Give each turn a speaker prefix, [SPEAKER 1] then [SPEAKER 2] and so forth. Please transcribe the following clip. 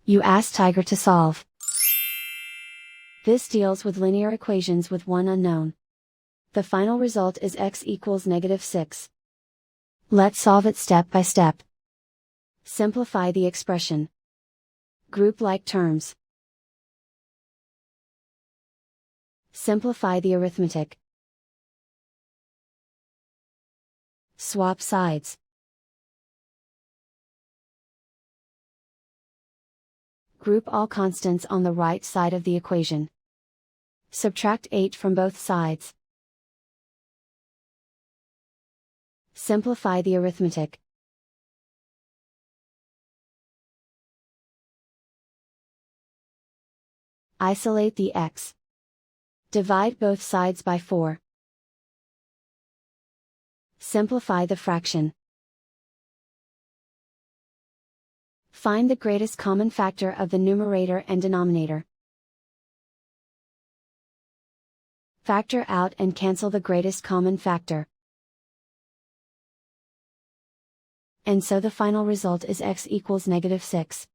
[SPEAKER 1] You ask Tiger to solve. This deals with linear equations with one unknown. The final result is x equals -6. Let's solve it step by step. Simplify the expression. Group like terms. Simplify the arithmetic. Swap sides. Group all constants on the right side of the equation. Subtract 8 from both sides. Simplify the arithmetic. Isolate the x. Divide both sides by 4. Simplify the fraction. Find the greatest common factor of the numerator and denominator. Factor out and cancel the greatest common factor. And so the final result is x equals -6.